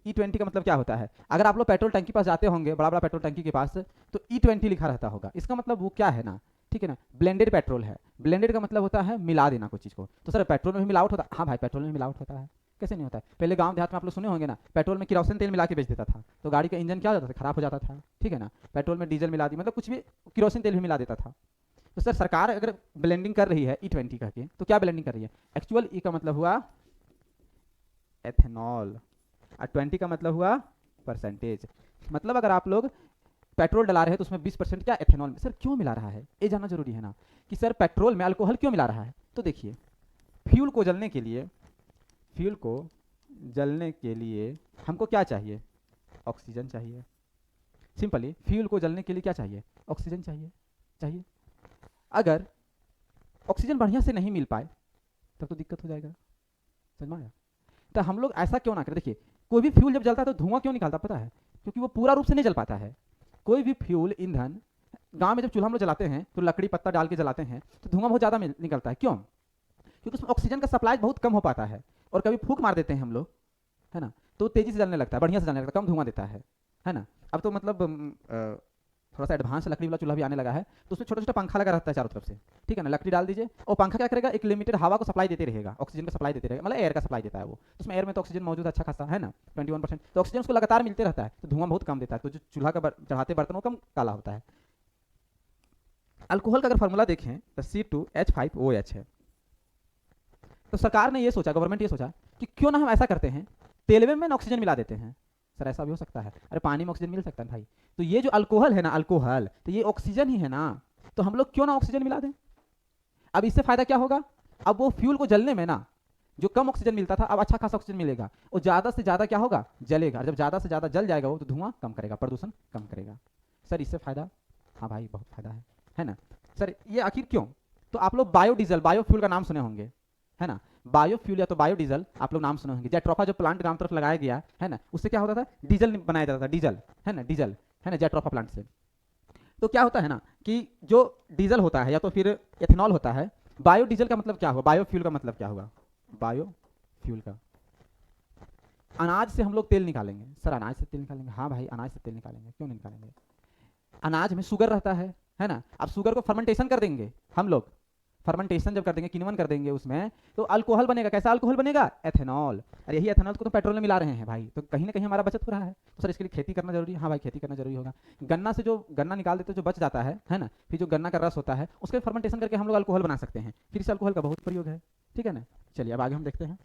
E20 का मतलब क्या होता है? अगर आप लोग पेट्रोल टंकी पास जाते होंगे, बड़ा बड़ा पेट्रोल टंकी के पास, तो E20 लिखा रहता होगा। इसका मतलब वो क्या है ना, ठीक है ना, ब्लेंडेड पेट्रोल है। ब्लेंडेड का मतलब होता है मिला देना कोई चीज़ को। तो सर पेट्रोल में भी मिलावट होता है? हाँ भाई, पेट्रोल में मिलावट होता है, कैसे नहीं होता है। पहले गांव देहात में आप लोग सुने होंगे ना, पेट्रोल में किरोसिन तेल मिला के बेच देता था, तो गाड़ी का इंजन क्या हो जाता था, खराब हो जाता था, ठीक है ना। पेट्रोल में डीजल मिला दी, मतलब कुछ भी किरोसिन तेल भी मिला देता था। तो सर सरकार अगर ब्लेंडिंग कर रही है E20 का के, तो क्या ब्लेंडिंग कर रही है? एक्चुअल ई का मतलब हुआ एथेनॉल, और 20 का मतलब हुआ परसेंटेज। मतलब अगर आप लोग पेट्रोल डला रहे हैं तो उसमें 20% क्या एथेनॉल में। सर क्यों मिला रहा है, ये जानना जरूरी है ना, कि सर पेट्रोल में अल्कोहल क्यों मिला रहा है। तो देखिए, फ्यूल को जलने के लिए, फ्यूल को जलने के लिए हमको क्या चाहिए? ऑक्सीजन चाहिए। सिंपली फ्यूल को जलने के लिए क्या चाहिए? ऑक्सीजन चाहिए। चाहिए। अगर ऑक्सीजन बढ़िया से नहीं मिल पाए तब तो दिक्कत हो जाएगा, समझ में आया। तो हम लोग ऐसा क्यों ना करें। देखिए, कोई भी फ्यूल जब जलता है तो धुआं क्यों निकालता पता है? क्योंकि वो पूरा रूप से नहीं जल पाता है। कोई भी फ्यूल ईंधन, गांव में जब चूल्हा हम लोग जलाते हैं तो लकड़ी पत्ता डाल के जलाते हैं, तो धुआं बहुत ज़्यादा निकलता है। क्यों? क्योंकि उसमें ऑक्सीजन का सप्लाई बहुत कम हो पाता है। और कभी फूंक मार देते हैं हम लोग, है ना, तो तेज़ी से जलने लगता है, बढ़िया से जलने लगता है, कम धुआं देता है ना। अब तो मतलब थोड़ा सा एडवांस लकड़ी वाला चूल्हा भी आने लगा है, तो उसमें छोटा छोटा पंखा लगा रहता है चारों तरफ से, ठीक है ना। लकड़ी डाल दीजिए और पंखा क्या करेगा, एक लिमिटेड हवा को सप्लाई देते रहेगा, ऑक्सीजन का सप्लाई देते रहेगा, मतलब एयर का सप्लाई देता है वो। तो उसमें एयर में तो ऑक्सीजन मौजूद है अच्छा खासा, है ना, 21%। तो ऑक्सीजन उसको लगातार मिलते रहता है, तो धुआं बहुत कम देता है। तो जो चूल्हा का चढ़ाते बर्तन वो कम काला होता है। अल्कोहल का अगर फॉर्मूला देखें तो C2H5OH है। तो सरकार ने ये सोचा, गवर्नमेंट ये सोचा कि क्यों ना हम ऐसा करते हैं, तेलवे में ऑक्सीजन मिला देते हैं। सर ऐसा भी हो सकता है? अरे पानी में ऑक्सीजन मिल सकता है भाई। तो ये जो अल्कोहल है ना, अल्कोहल तो ये ऑक्सीजन ही है ना, तो हम लोग क्यों ना ऑक्सीजन मिला दें। अब इससे फायदा क्या होगा? अब वो फ्यूल को जलने में ना, जो कम ऑक्सीजन मिलता था अब अच्छा खासा ऑक्सीजन मिलेगा, और ज्यादा से ज्यादा क्या होगा, जलेगा। जब ज्यादा से ज्यादा जल जाएगा वो, तो धुआं कम करेगा, प्रदूषण कम करेगा। सर इससे फायदा? हाँ भाई बहुत फायदा है ना। सर ये आखिर क्यों? तो आप लोग बायोडीजल, बायोफ्यूल का नाम सुने होंगे, है ना। बायोफ्यूल या तो बायोडीजल आप लोग नाम सुने होंगे। जेट्रोफा जो प्लांट गांव तरफ लगाया गया है ना, उससे क्या होता था, डीजल बनाया जाता था, डीजल, है ना, डीजल, है ना, जेट्रोफा प्लांट से। तो क्या होता है ना कि जो डीजल होता है या तो फिर एथेनॉल होता है, बायोडीजल का मतलब क्या हुआ, बायोफ्यूल का मतलब क्या हुआ, बायोफ्यूल का। अनाज से हम लोग तेल निकालेंगे। सर अनाज से तेल निकालेंगे? हाँ भाई अनाज से तेल निकालेंगे, क्यों नहीं निकालेंगे। अनाज में शुगर रहता है ना। अब शुगर को फर्मेंटेशन कर देंगे हम लोग, फर्मेंटेशन जब कर देंगे, किण्वन कर देंगे उसमें, तो अल्कोहल बनेगा। कैसा अल्कोहल बनेगा? एथेनॉल। और यही एथेनॉल को तो पेट्रोल में मिला रहे हैं भाई, तो कहीं ना कहीं हमारा बचत हो रहा है। तो सर इसके लिए खेती करना जरूरी है? हाँ भाई खेती करना जरूरी होगा। गन्ना से जो गन्ना निकाल देते हैं, जो बच जाता है ना, फिर जो गन्ना का रस होता है उसके फर्मेंटेशन करके हम लोग अल्कोहल बना सकते हैं। फिर इस अल्कोहल का बहुत प्रयोग है, ठीक है ना। चलिए अब आगे हम देखते हैं।